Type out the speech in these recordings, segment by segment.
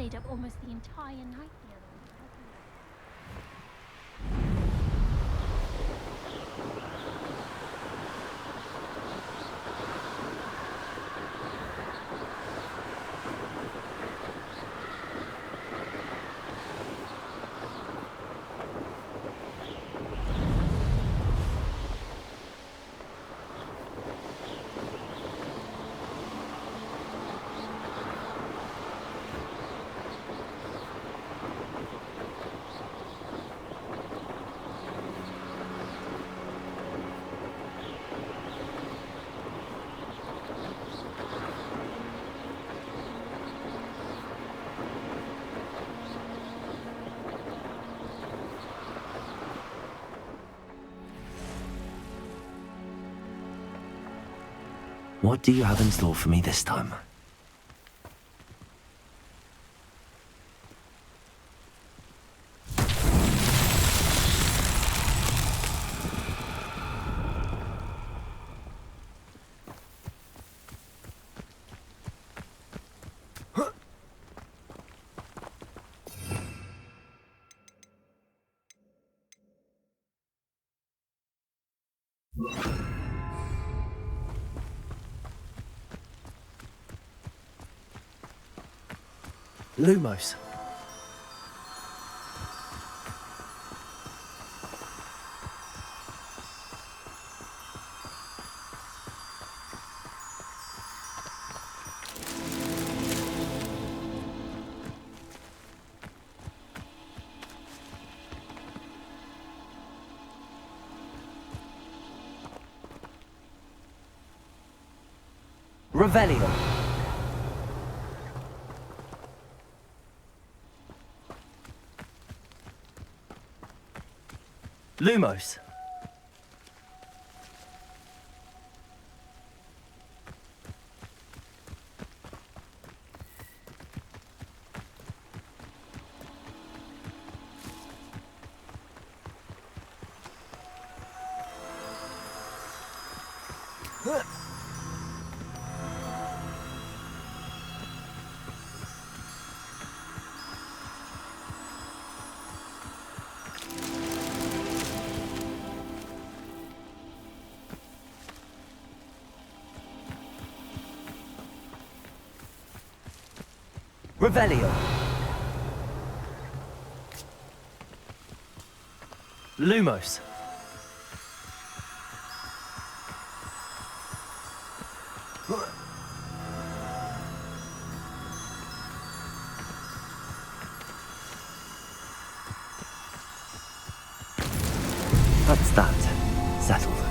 stayed up almost the entire night the other night. What do you have in store for me this time? Lumos. Revelio. Lumos. Revelio. Lumos. That's that. Settled.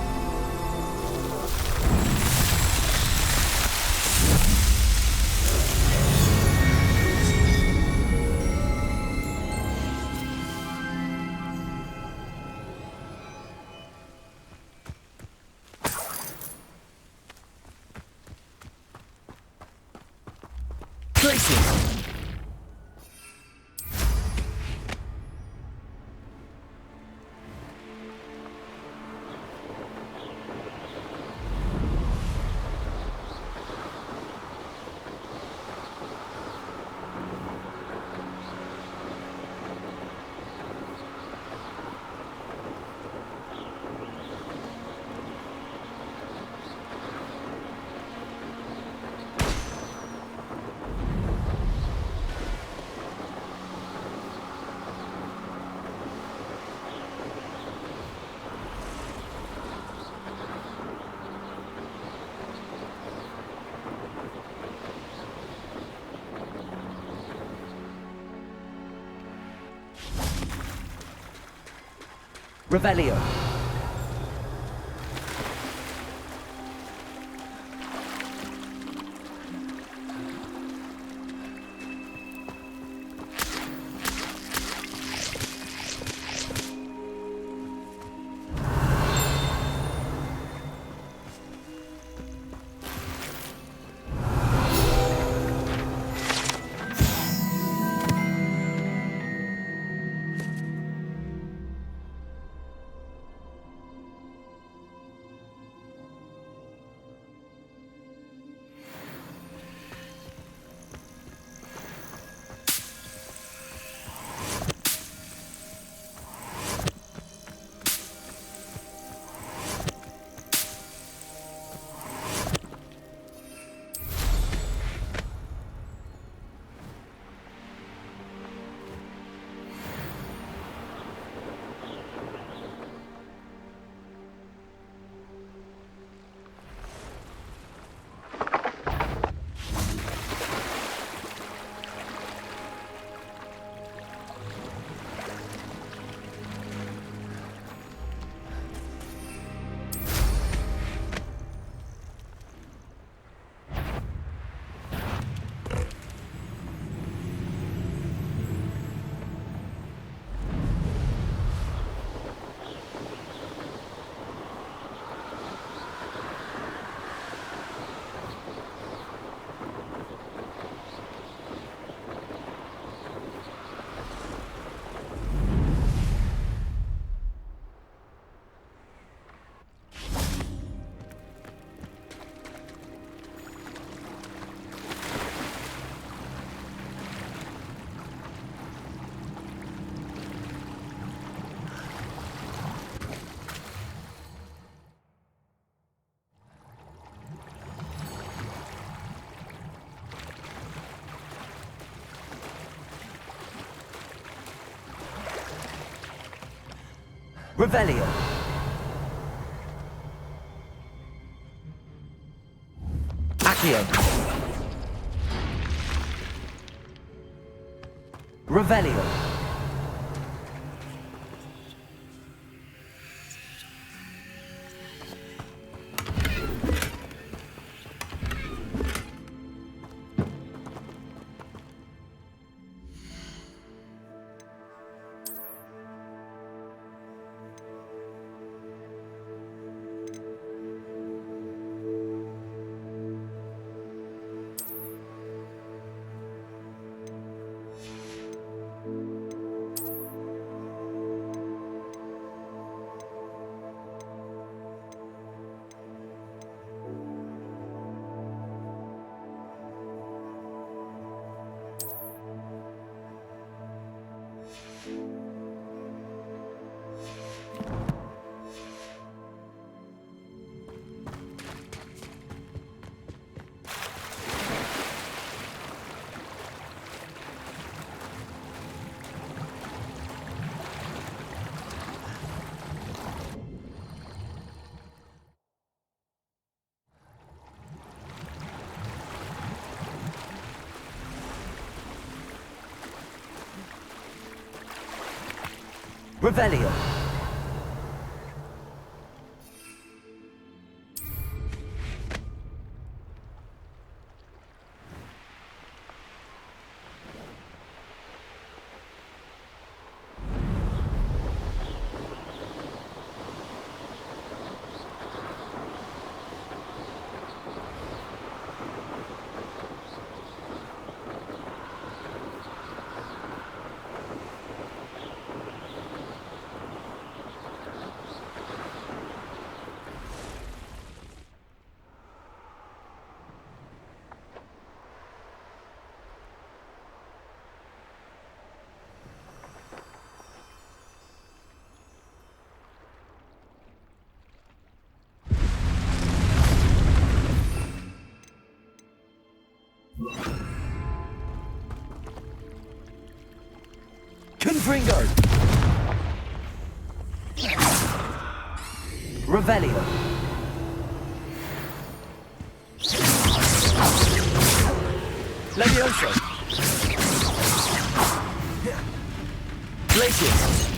Revelio. Revelio. Accio. Revelio. Revelio. Confringo. Revelio. Levioso. Glacius.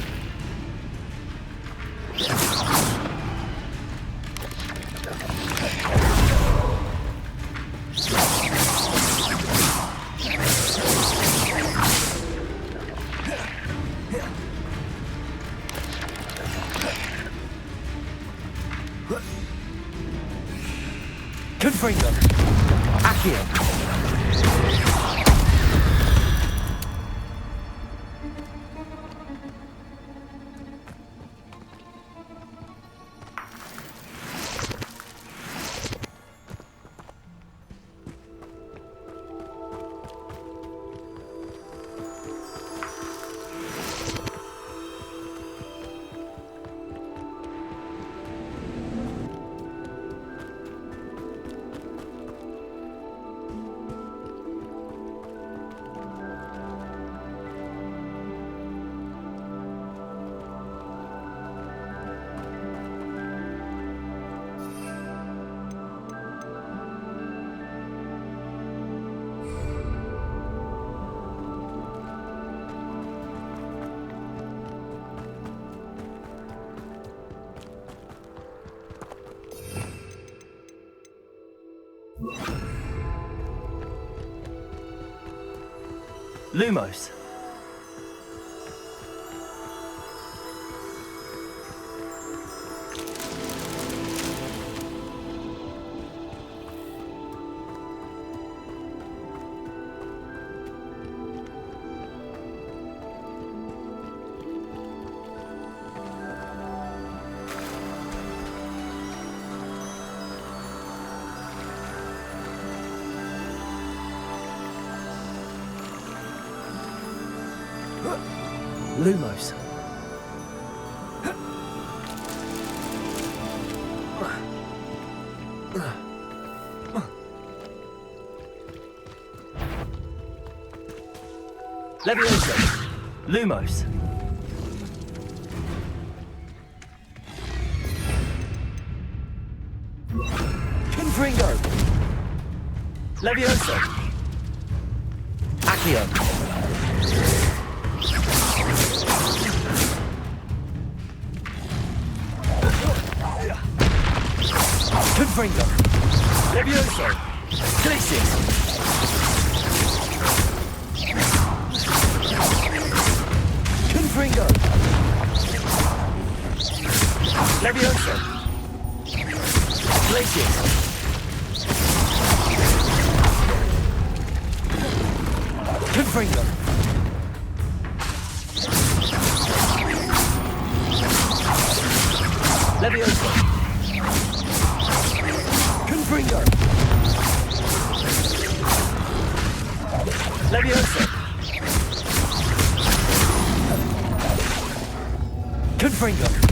Confringo. Accio. Lumos. Lumos. Levioso. Lumos. Confringo. Levioso. Accio. Confringo. Levioso. Glacius. Confringo. Levioso. Glacius. Confringo. Levioso. Confringo. Levioso. Confringo.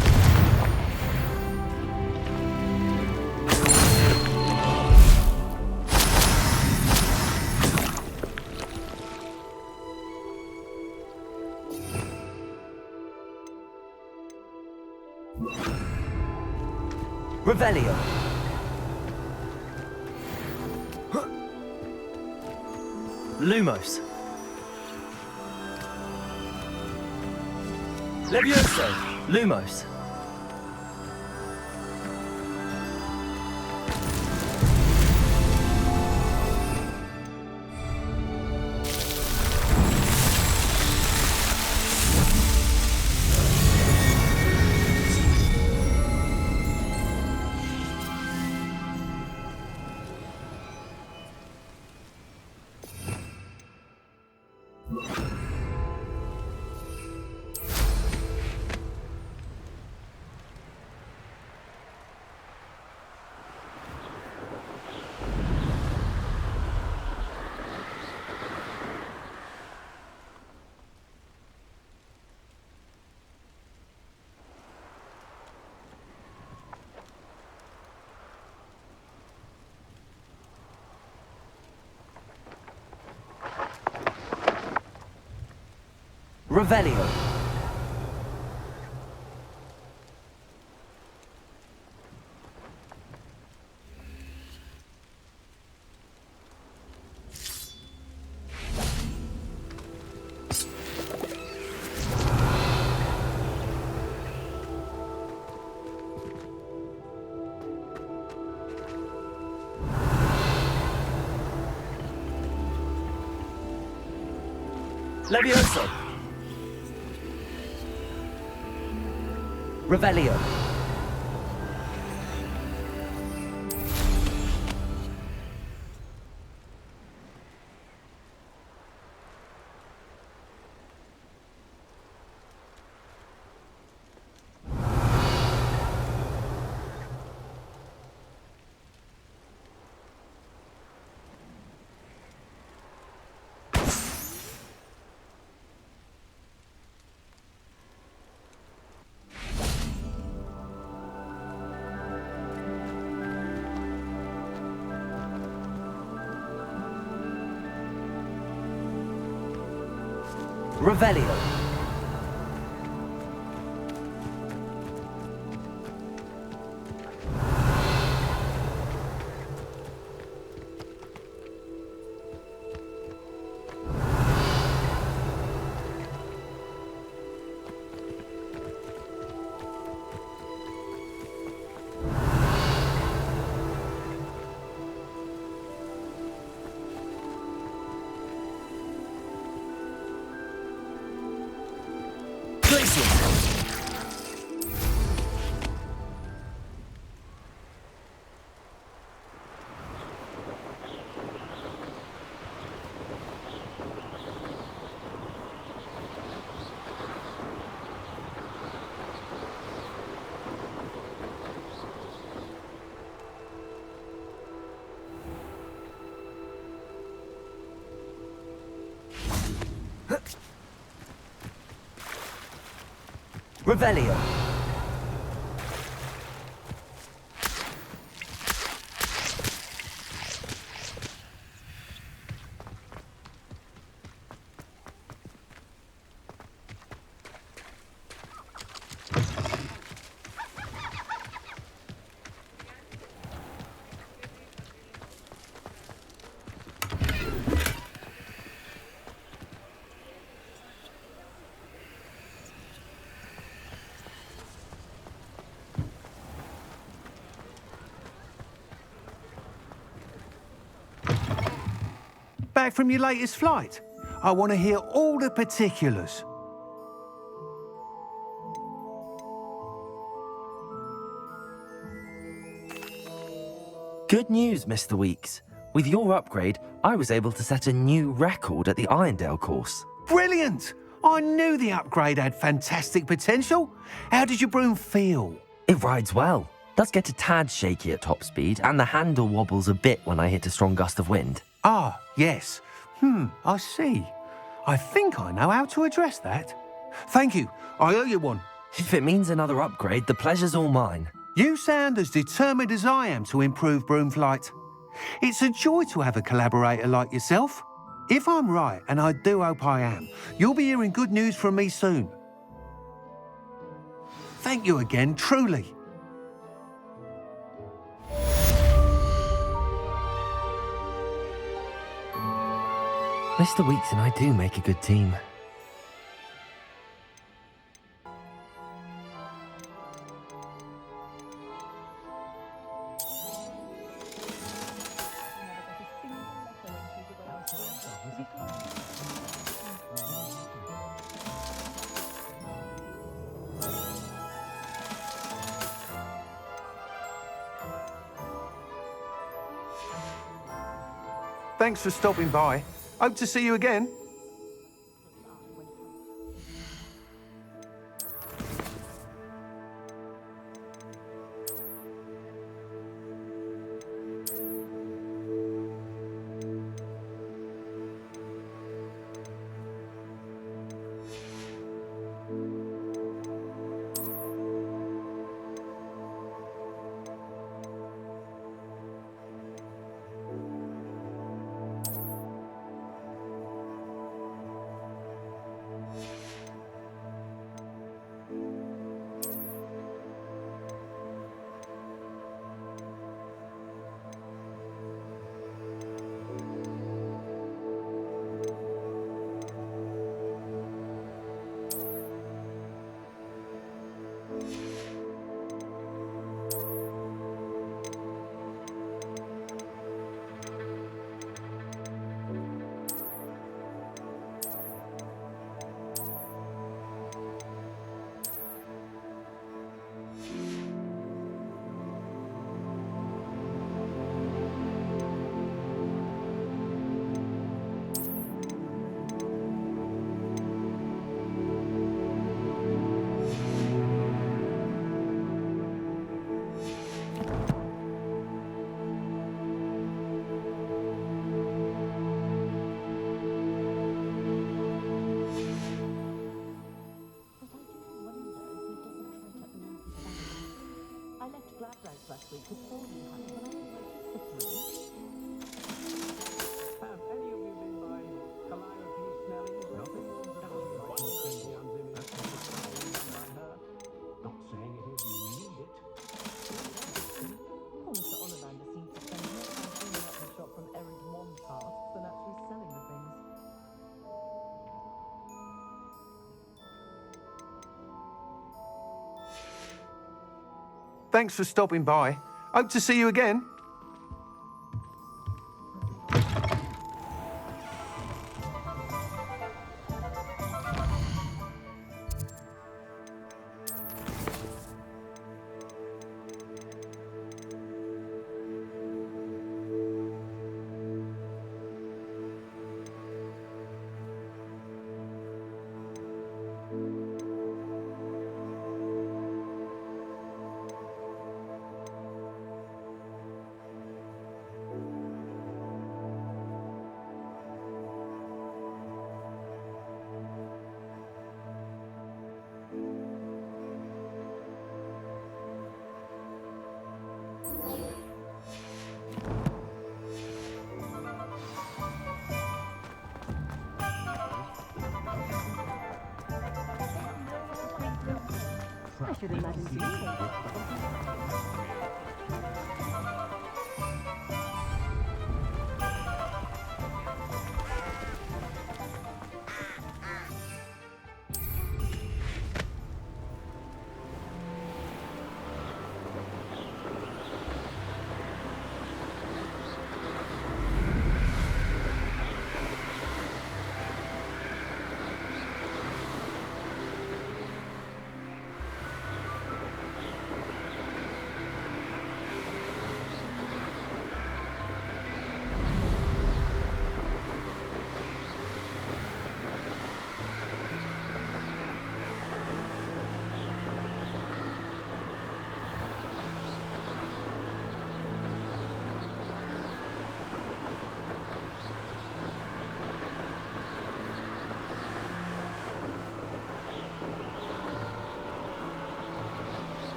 Revelio. Lumos. Levioso. Lumos. Revelio. Levioso. Revelio. Revelio. Revelio. back from your latest flight? I want to hear all the particulars. Good news, Mr. Weeks. With your upgrade, I was able to set a new record at the Irondale course. Brilliant! I knew the upgrade had fantastic potential. How did your broom feel? It rides well. Does get a tad shaky at top speed, and the handle wobbles a bit when I hit a strong gust of wind. Ah, yes. I see. I think I know how to address that. Thank you. I owe you one. If it means another upgrade, the pleasure's all mine. You sound as determined as I am to improve broom flight. It's a joy to have a collaborator like yourself. If I'm right, and I do hope I am, you'll be hearing good news from me soon. Thank you again, truly. Mr. Weeks and I do make a good team. Thanks for stopping by. Hope to see you again. Last week with all you had when I was like 3. Have any of you been by Calliope Snelling's office? Not saying it is you need it. Poor Mr. Ollivanders seems to spend more time cleaning up the shop from errand one tasks than actually selling the things. Thanks for stopping by. Hope to see you again. I should imagine you.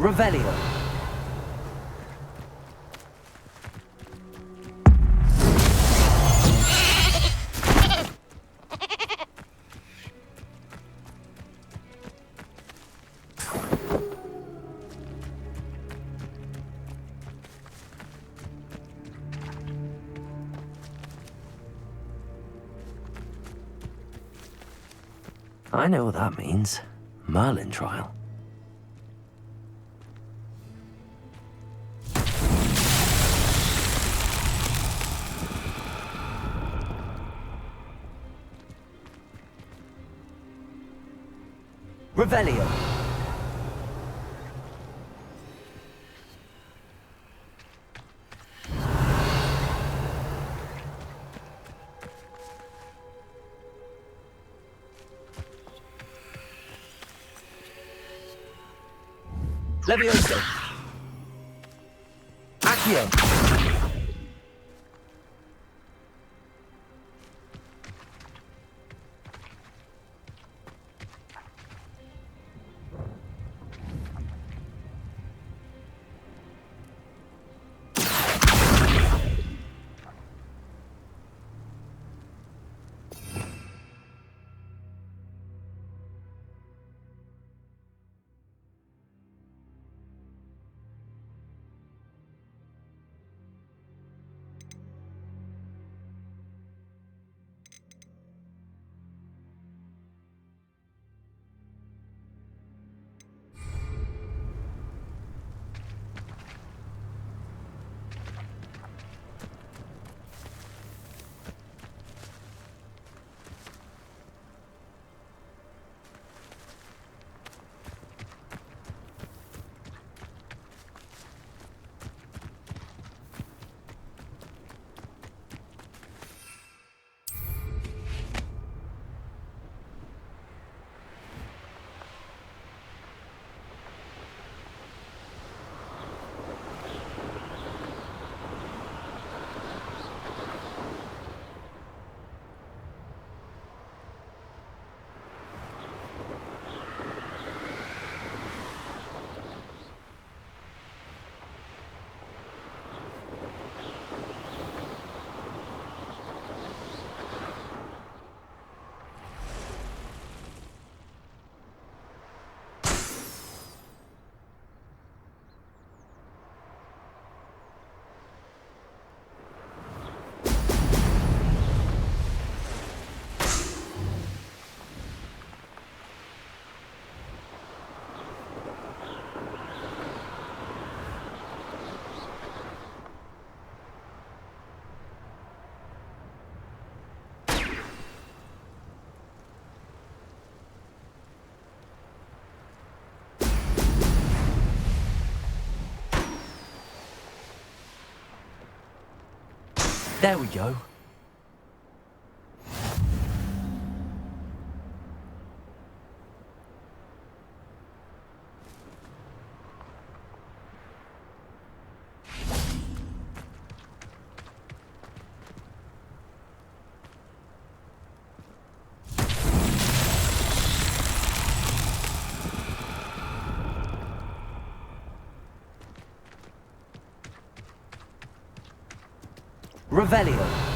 Revelio. I know what that means. Merlin trial. Revelio. Levioso. Accio. There we go. Revelio.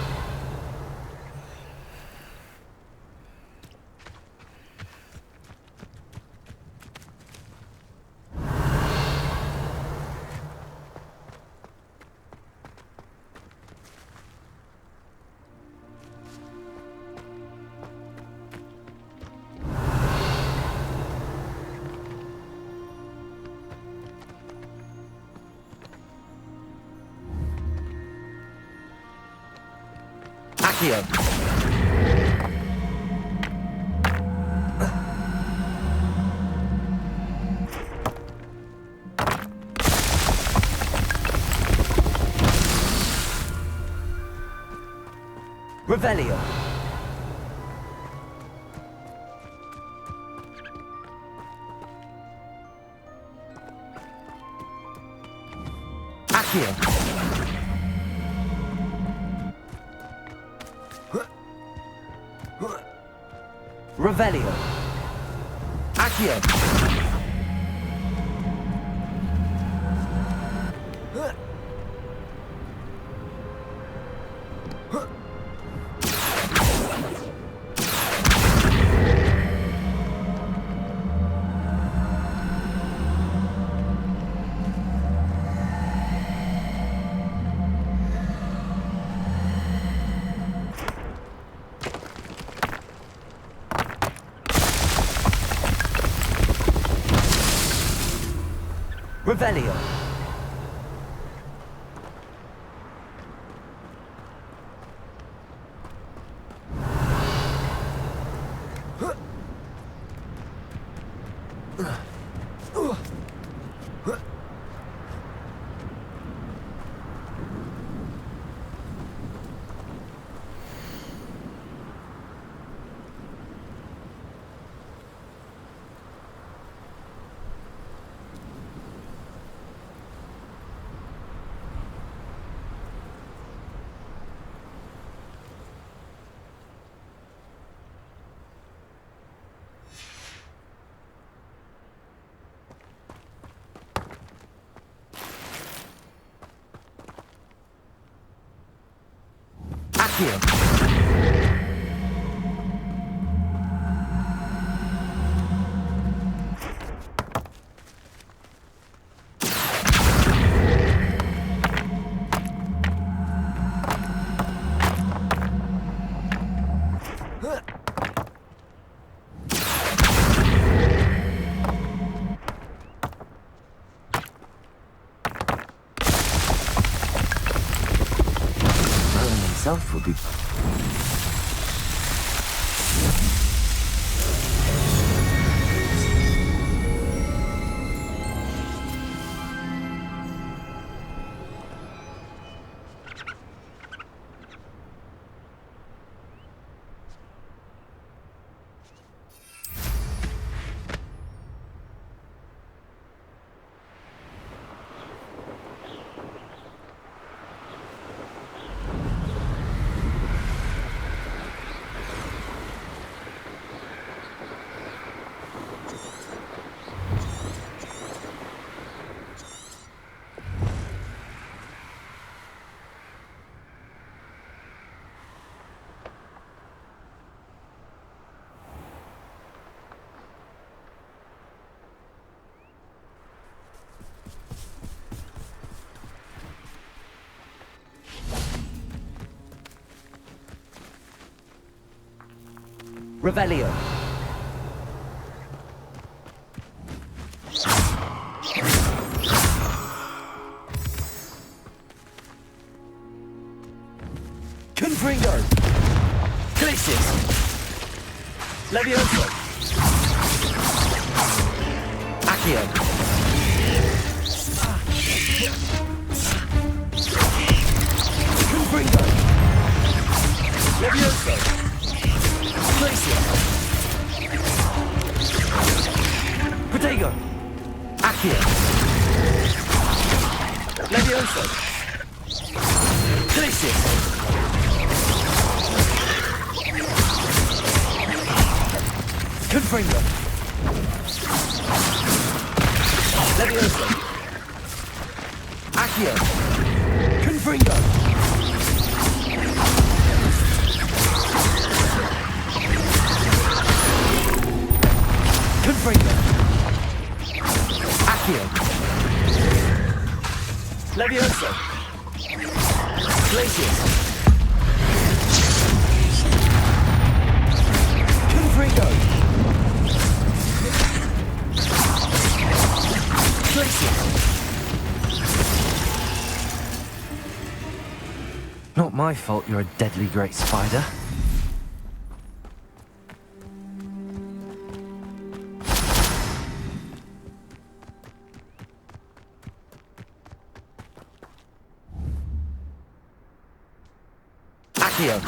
Accio. Revelio. Accio. Revelio. Accio. Revelio. Accio. Himself would be. Revelio. Confringo. Glacius. Levioso. Accio. Confringo. Levioso. Protego. Accio. Levioso. Glacius. Confringo. Levioso. Accio. Confringo. Confringo. Accio. Levioso. Glacius. Confringo. Glacius. Not my fault you're a deadly great spider. Accio.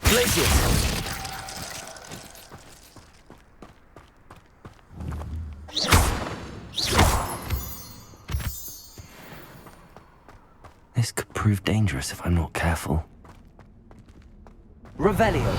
Glacius. This could prove dangerous if I'm not careful. Revelio.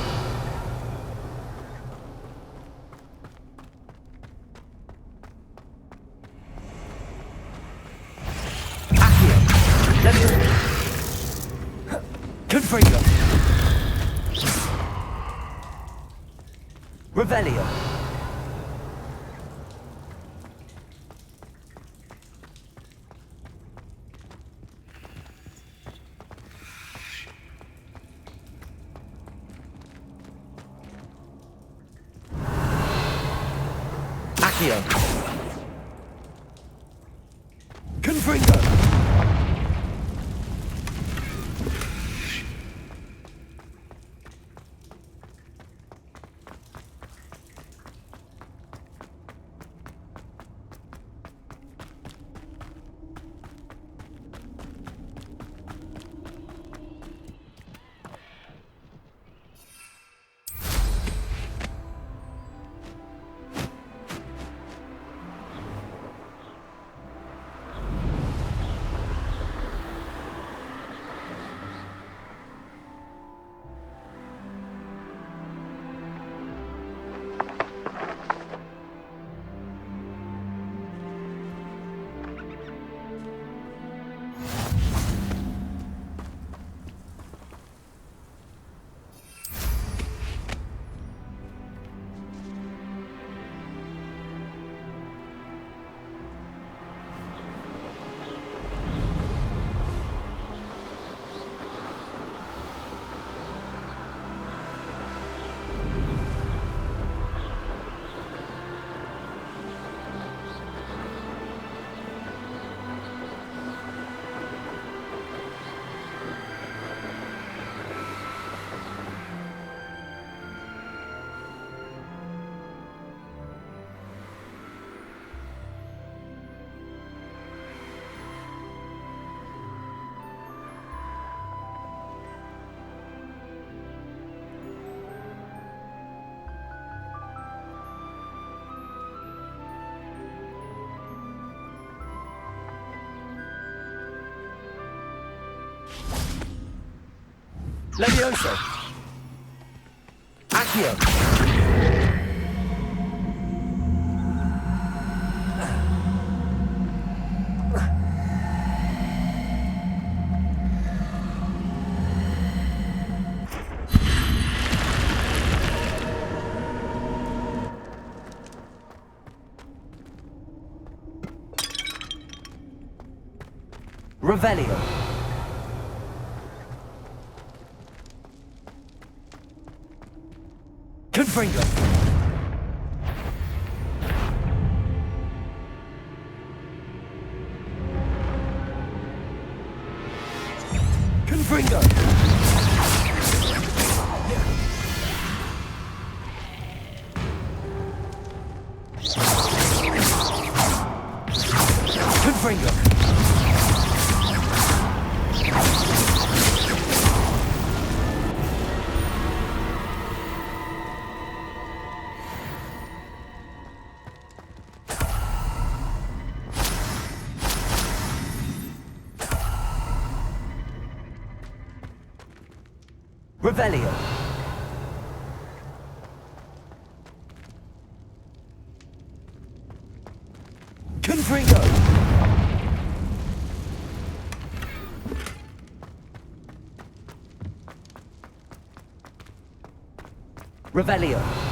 Revelio. Accio. Confringo. Levioso. Accio. Revelio. Confringo. Confringo. Confringo. Revelio. Confringo. Revelio.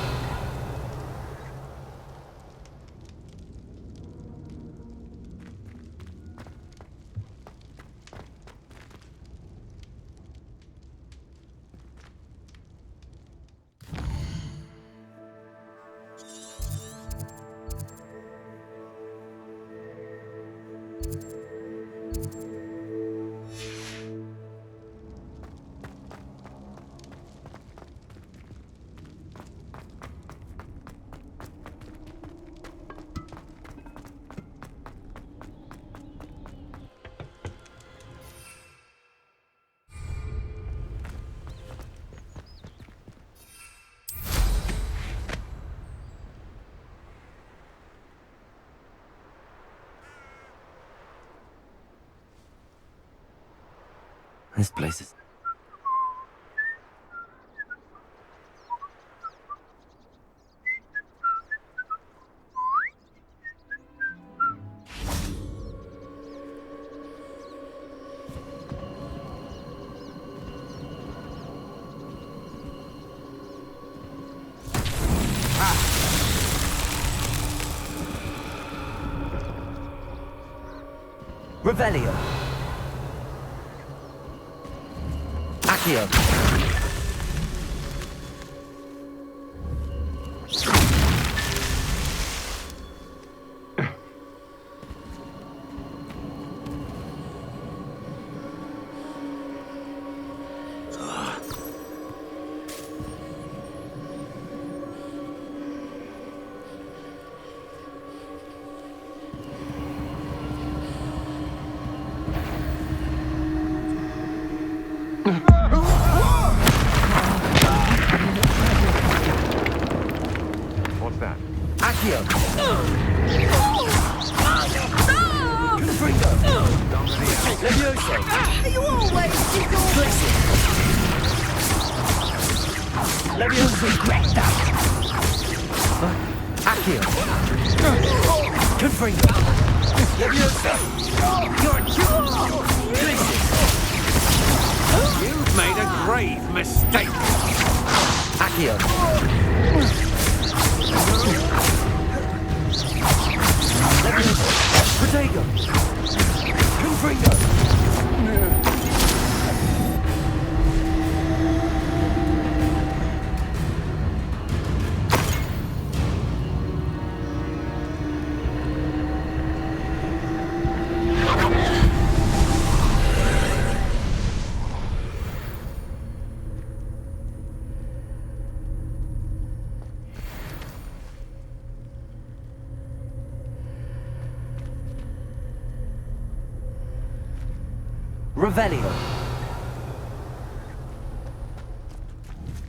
This place is... Revelio. Accio. What's that? Accio. Confringo. Levioso. You always did all Flexing. Levioso. Recta. Accio. Confringo. Levioso. Flexing. You've made a grave mistake. Accio. Levioso. Protego. Confringo. Revelio.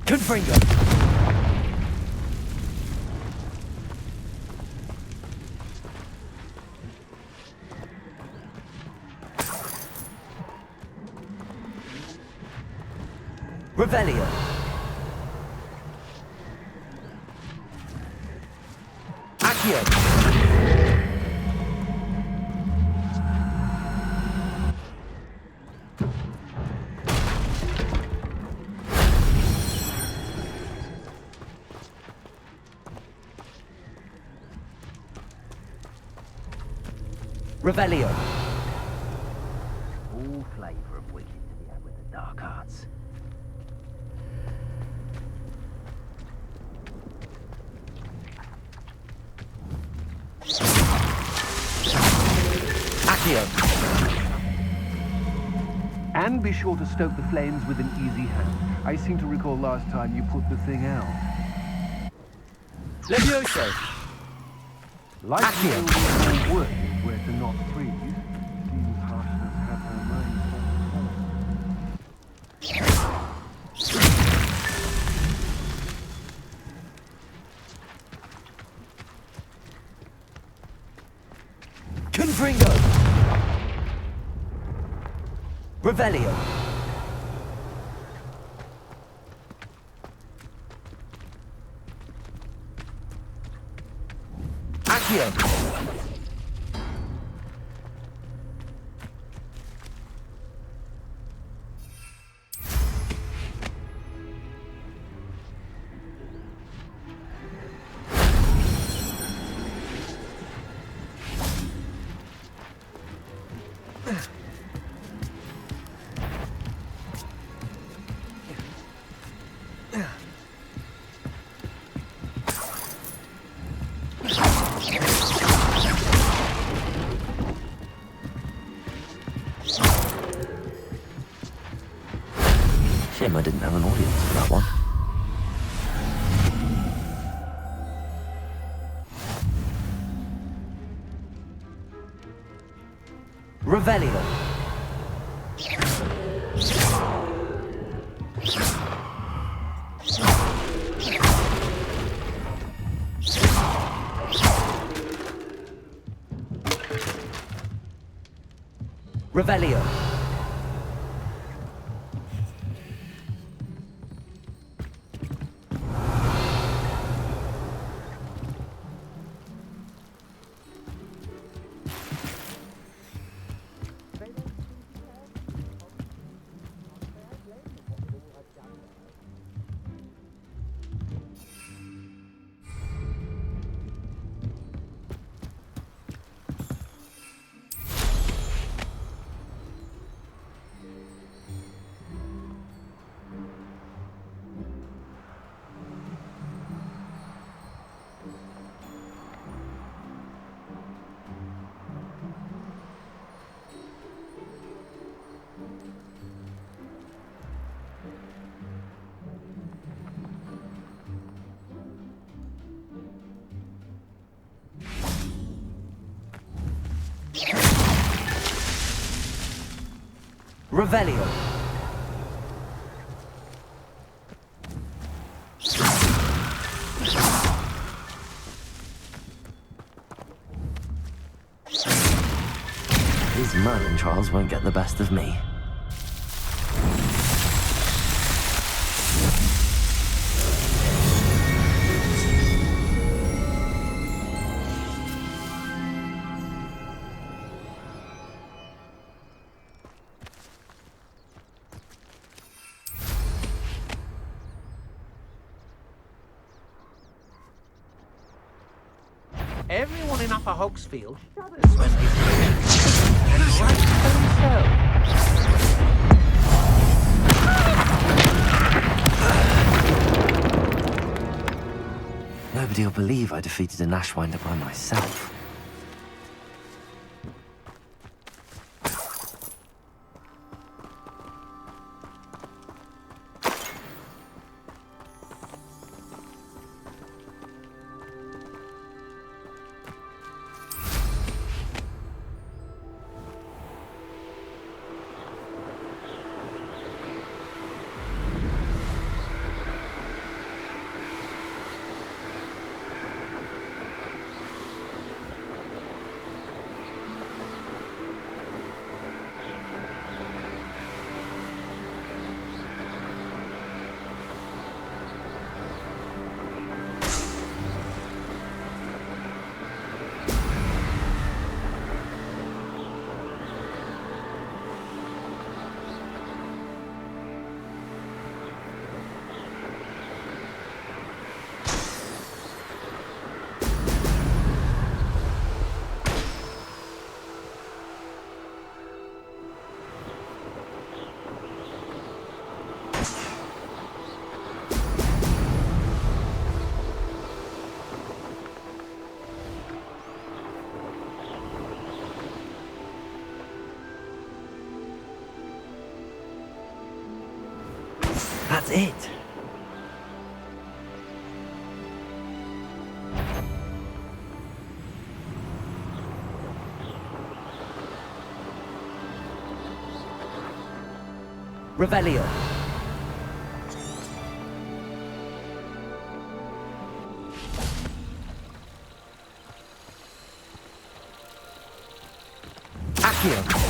Confringo. Revelio. Accio. Revelio. All flavour of wicked to be had with the dark arts. Accio. And be sure to stoke the flames with an easy hand. I seem to recall last time you put the thing out. Levioso. Like Accio. the wood where to not freeze. Seems harshness have her mind Confringo. Revelio. Accio. Shame I didn't have an audience for that one. Revelio. Revelio. Revelio. These Merlin trials won't get the best of me. Everyone in Upper Hogsfield shudders when they see it. Right for themselves. Nobody will believe I defeated an Ashwinder by myself. That's it. Revelio. Accio.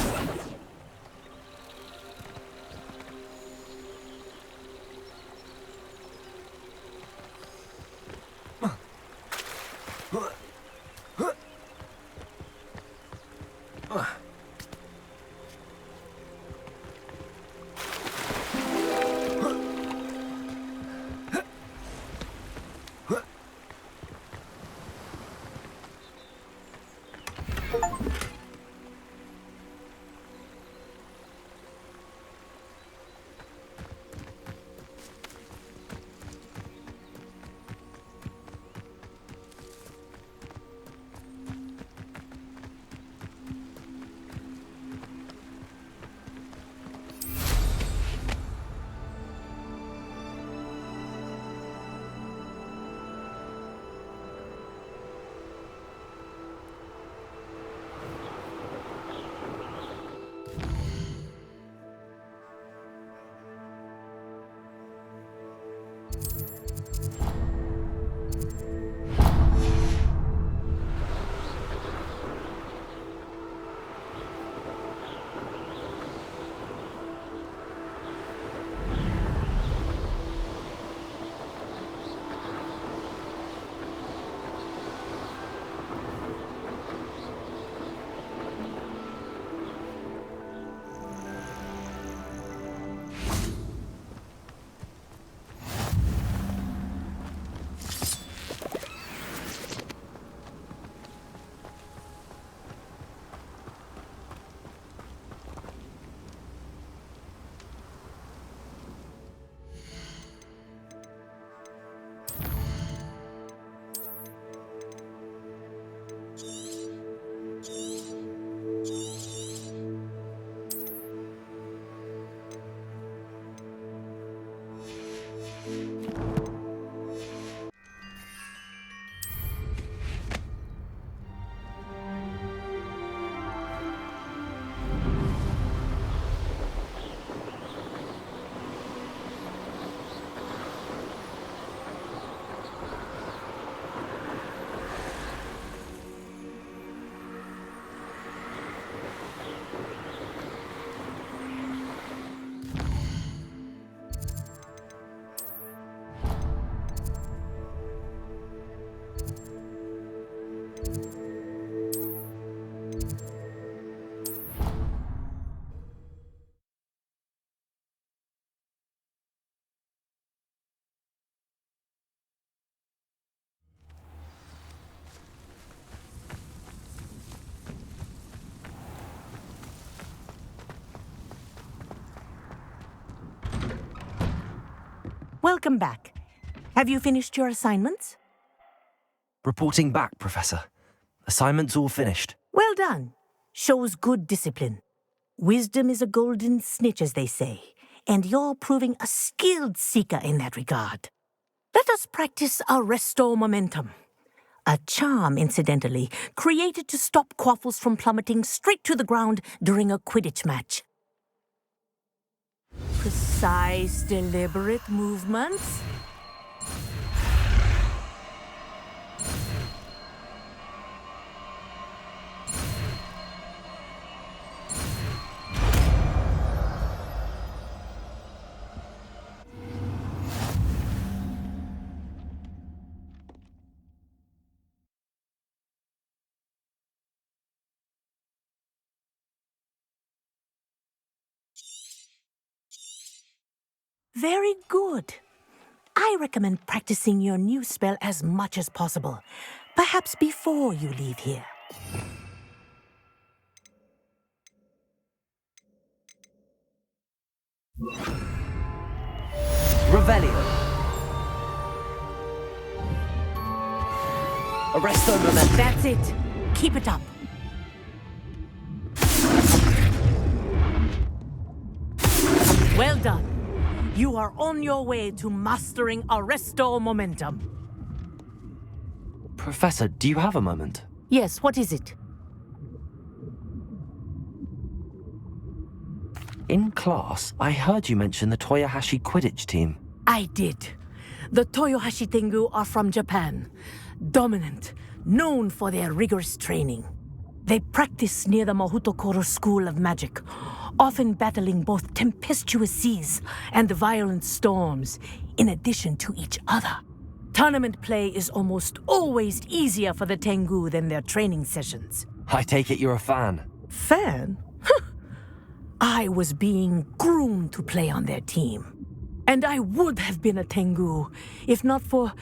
Welcome back. Have you finished your assignments? Reporting back, Professor. Assignments all finished. Well done. Shows good discipline. Wisdom is a golden snitch, as they say, and you're proving a skilled seeker in that regard. Let us practice Aresto momentum. A charm, incidentally, created to stop quaffles from plummeting straight to the ground during a Quidditch match. Precise, deliberate movements. Very good. I recommend practicing your new spell as much as possible, perhaps before you leave here. Revelio. Aresto momentum. That's it. Keep it up. Well done. You are on your way to mastering Aresto momentum. Professor, do you have a moment? Yes, what is it? In class, I heard you mention the Toyohashi Quidditch team. I did. The Toyohashi Tengu are from Japan. Dominant, known for their rigorous training. They practice near the Mahutokoro School of Magic, often battling both tempestuous seas and violent storms, in addition to each other. Tournament play is almost always easier for the Tengu than their training sessions. I take it you're a fan. Fan? I was being groomed to play on their team. And I would have been a Tengu, if not for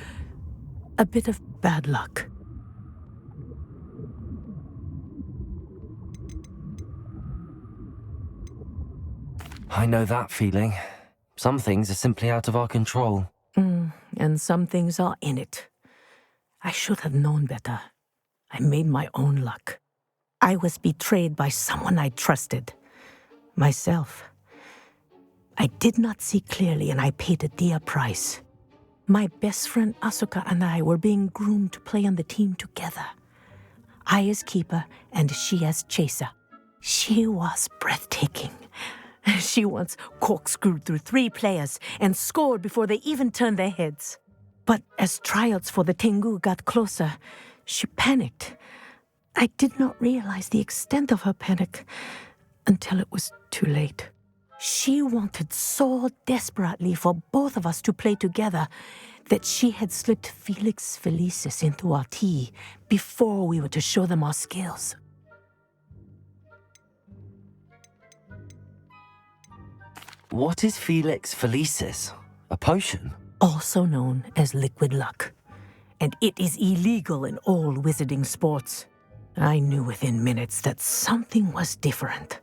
a bit of bad luck. I know that feeling. Some things are simply out of our control. And some things are in it. I should have known better. I made my own luck. I was betrayed by someone I trusted. Myself. I did not see clearly, and I paid a dear price. My best friend Asuka and I were being groomed to play on the team together. I as keeper, and she as chaser. She was breathtaking. She once corkscrewed through 3 players and scored before they even turned their heads. But as tryouts for the Tengu got closer, she panicked. I did not realize the extent of her panic until it was too late. She wanted so desperately for both of us to play together that she had slipped Felix Felicis into our tea before we were to show them our skills. What is Felix Felicis? A potion? Also known as liquid luck. And it is illegal in all wizarding sports. I knew within minutes that something was different.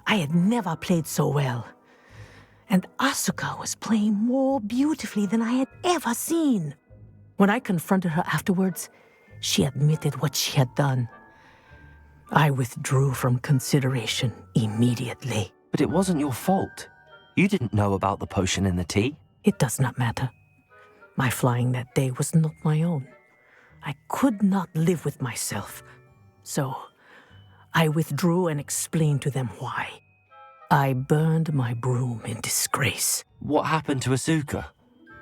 I had never played so well. And Asuka was playing more beautifully than I had ever seen. When I confronted her afterwards, she admitted what she had done. I withdrew from consideration immediately. But it wasn't your fault. You didn't know about the potion in the tea. It does not matter. My flying that day was not my own. I could not live with myself. So, I withdrew and explained to them why. I burned my broom in disgrace. What happened to Asuka?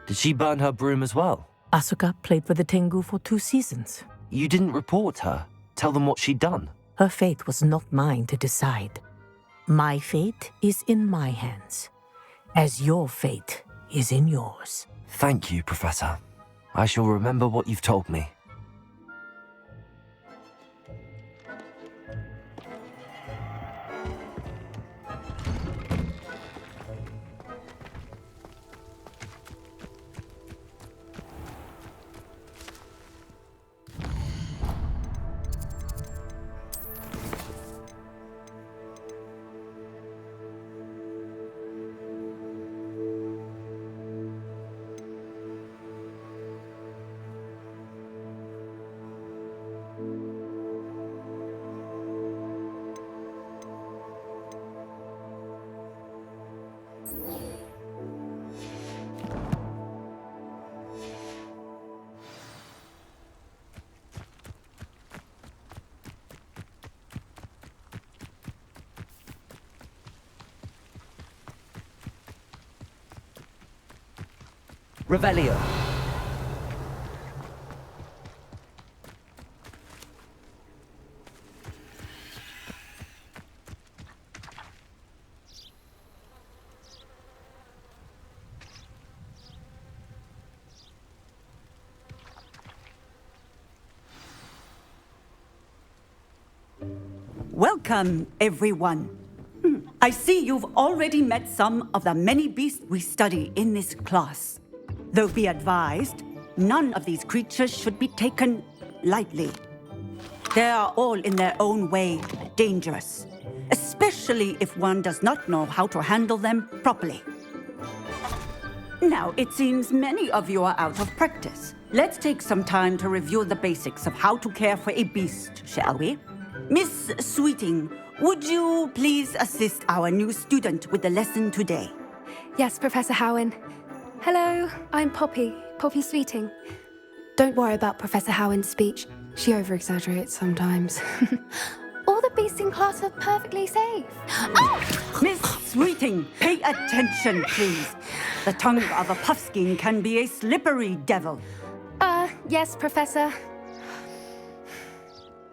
Did she burn her broom as well? Asuka played for the Tengu for 2 seasons. You didn't report her? Tell them what she'd done? Her fate was not mine to decide. My fate is in my hands, as your fate is in yours. Thank you, Professor. I shall remember what you've told me. Revelio. Welcome, everyone. I see you've already met some of the many beasts we study in this class. Though be advised, none of these creatures should be taken lightly. They are all in their own way dangerous, especially if one does not know how to handle them properly. Now, it seems many of you are out of practice. Let's take some time to review the basics of how to care for a beast, shall we? Miss Sweeting, would you please assist our new student with the lesson today? Yes, Professor Howen. Hello, I'm Poppy Sweeting. Don't worry about Professor Howen's speech. She over-exaggerates sometimes. All the beasts in class are perfectly safe. Oh! Miss Sweeting, pay attention, please. The tongue of a puffskein can be a slippery devil. Yes, Professor.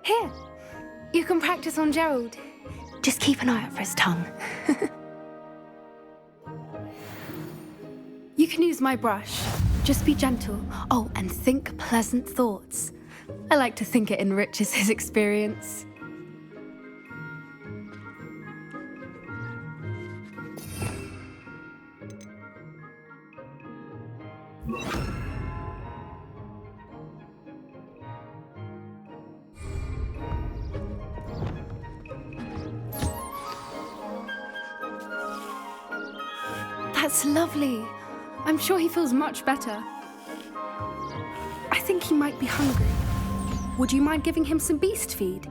Here, you can practice on Gerald. Just keep an eye out for his tongue. You can use my brush. Just be gentle. Oh, and think pleasant thoughts. I like to think it enriches his experience. That's lovely. I'm sure he feels much better. I think he might be hungry. Would you mind giving him some beast feed?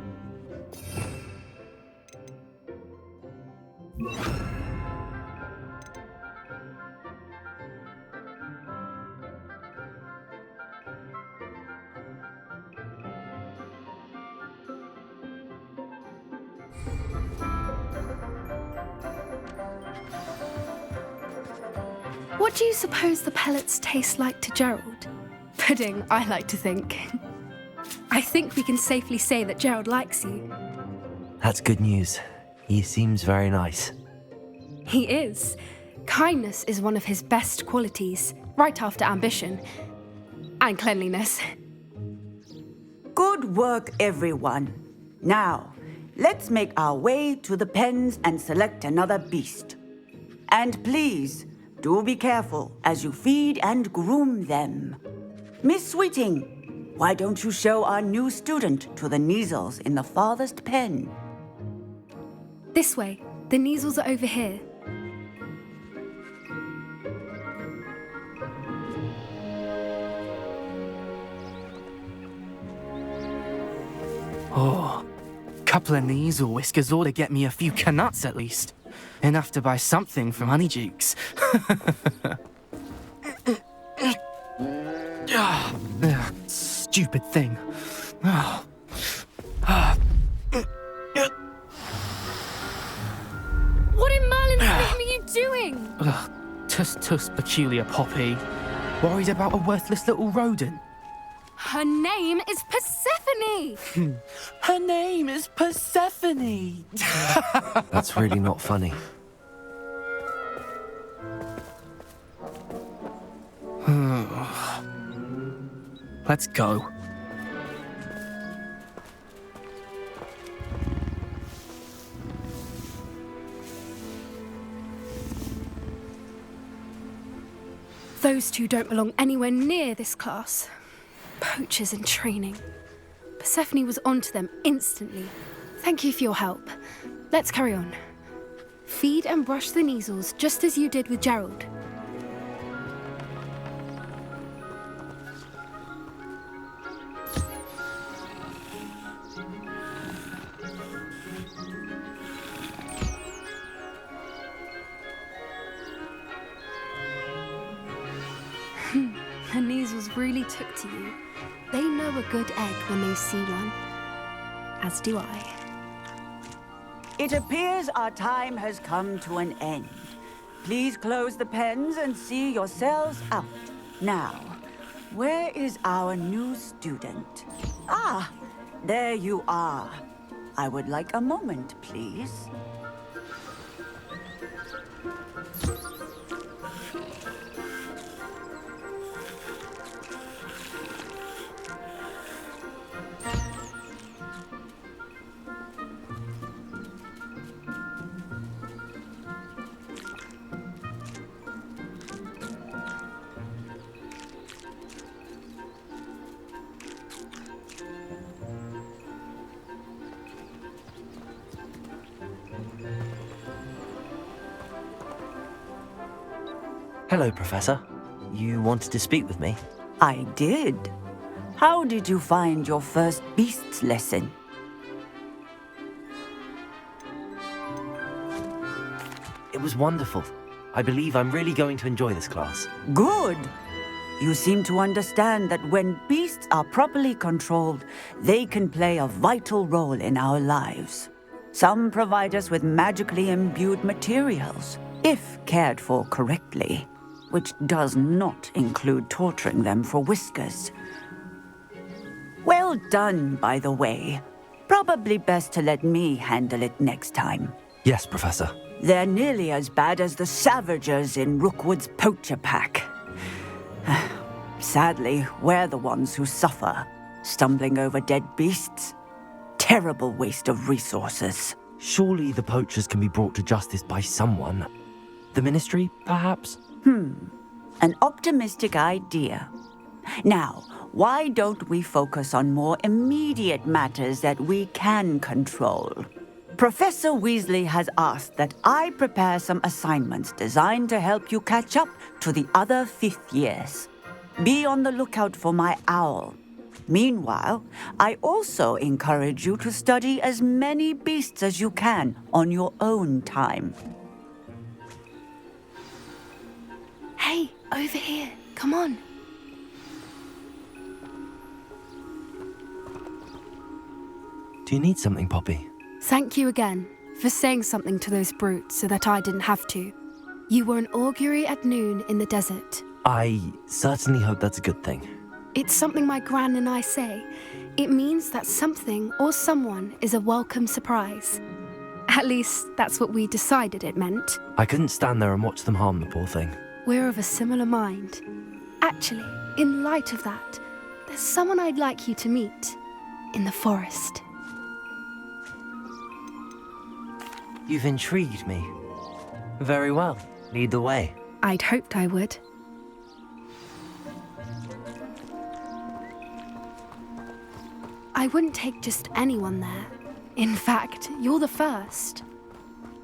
What do you suppose the pellets taste like to Gerald? Pudding, I like to think. I think we can safely say that Gerald likes you. That's good news. He seems very nice. He is. Kindness is one of his best qualities, right after ambition. And cleanliness. Good work, everyone. Now, let's make our way to the pens and select another beast. And please, do be careful as you feed and groom them. Miss Sweeting, why don't you show our new student to the Neasels in the farthest pen? This way. The Neasels are over here. Oh, couple of Neasel whiskers ought to get me a few canuts at least. Enough to buy something from Honeydukes. Stupid thing. What in Merlin's name are you doing? Tuss peculiar Poppy. Worried about a worthless little rodent. Her name is Persephone! Her name is Persephone! That's really not funny. Let's go. Those two don't belong anywhere near this class. Poachers in training. Persephone was onto them instantly. Thank you for your help. Let's carry on. Feed and brush the Neasels just as you did with Gerald. The Neasels really took to you. They know a good egg when they see one. As do I. It appears our time has come to an end. Please close the pens and see yourselves out. Now, where is our new student? Ah, there you are. I would like a moment, please. Hello, Professor. You wanted to speak with me? I did. How did you find your first beasts lesson? It was wonderful. I believe I'm really going to enjoy this class. Good. You seem to understand that when beasts are properly controlled, they can play a vital role in our lives. Some provide us with magically imbued materials, if cared for correctly, which does not include torturing them for whiskers. Well done, by the way. Probably best to let me handle it next time. Yes, Professor. They're nearly as bad as the Savagers in Rookwood's poacher pack. Sadly, we're the ones who suffer, stumbling over dead beasts. Terrible waste of resources. Surely the poachers can be brought to justice by someone. The Ministry, perhaps? An optimistic idea. Now, why don't we focus on more immediate matters that we can control? Professor Weasley has asked that I prepare some assignments designed to help you catch up to the other fifth years. Be on the lookout for my owl. Meanwhile, I also encourage you to study as many beasts as you can on your own time. Hey, over here. Come on. Do you need something, Poppy? Thank you again for saying something to those brutes so that I didn't have to. You were an augury at noon in the desert. I certainly hope that's a good thing. It's something my gran and I say. It means that something or someone is a welcome surprise. At least, that's what we decided it meant. I couldn't stand there and watch them harm the poor thing. We're of a similar mind. Actually, in light of that, there's someone I'd like you to meet in the forest. You've intrigued me. Very well. Lead the way. I'd hoped I would. I wouldn't take just anyone there. In fact, you're the first.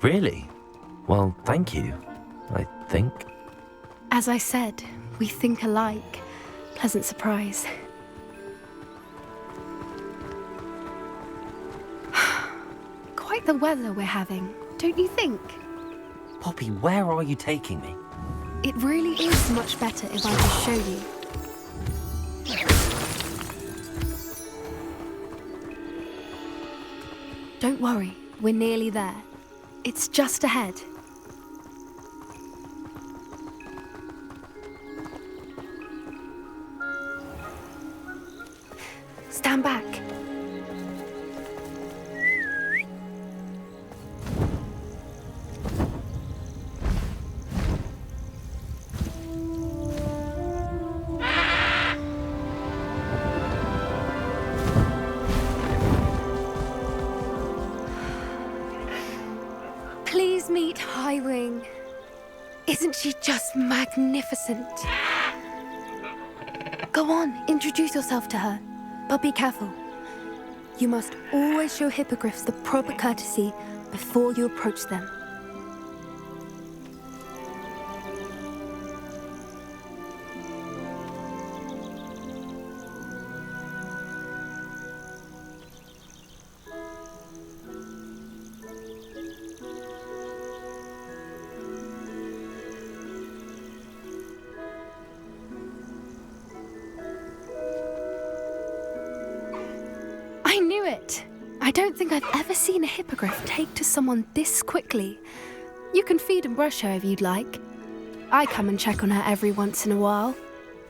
Really? Well, thank you, I think. As I said, we think alike. Pleasant surprise. Quite the weather we're having, don't you think? Poppy, where are you taking me? It really is much better if I just show you. Don't worry, we're nearly there. It's just ahead. Stand back. Please meet Highwing. Isn't she just magnificent? Go on, introduce yourself to her. But be careful. You must always show hippogriffs the proper courtesy before you approach them. I knew it! I don't think I've ever seen a hippogriff take to someone this quickly. You can feed and brush her if you'd like. I come and check on her every once in a while.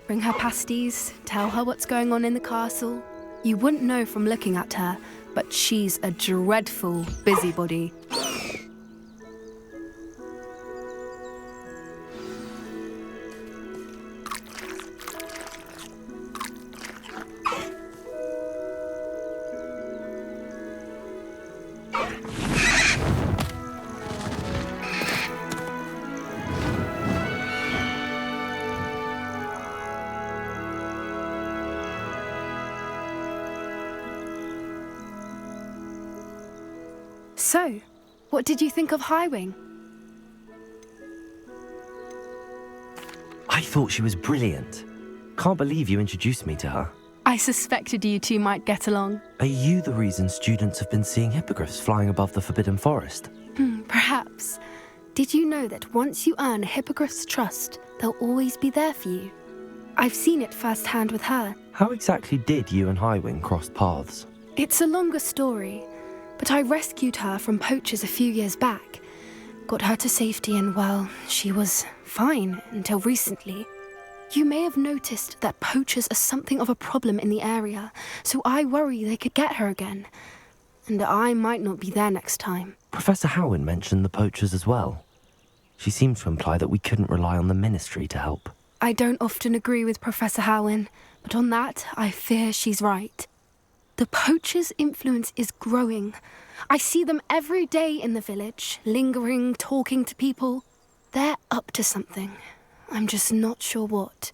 Bring her pasties, tell her what's going on in the castle. You wouldn't know from looking at her, but she's a dreadful busybody. So, what did you think of Highwing? I thought she was brilliant. Can't believe you introduced me to her. I suspected you two might get along. Are you the reason students have been seeing hippogriffs flying above the Forbidden Forest? Perhaps. Did you know that once you earn a hippogriff's trust, they'll always be there for you? I've seen it firsthand with her. How exactly did you and Highwing cross paths? It's a longer story, but I rescued her from poachers a few years back. Got her to safety and, well, she was fine until recently. You may have noticed that poachers are something of a problem in the area, so I worry they could get her again. And I might not be there next time. Professor Howen mentioned the poachers as well. She seemed to imply that we couldn't rely on the ministry to help. I don't often agree with Professor Howen, but on that, I fear she's right. The poachers' influence is growing. I see them every day in the village, lingering, talking to people. They're up to something. I'm just not sure what.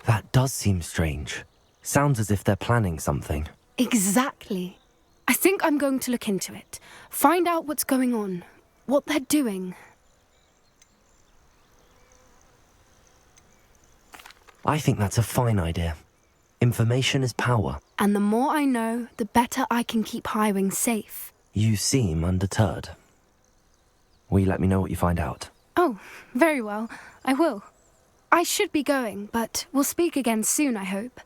That does seem strange. Sounds as if they're planning something. Exactly. I think I'm going to look into it. Find out what's going on, what they're doing. I think that's a fine idea. Information is power. And the more I know, the better I can keep Highwing safe. You seem undeterred. Will you let me know what you find out? Oh, very well. I will. I should be going, but we'll speak again soon, I hope.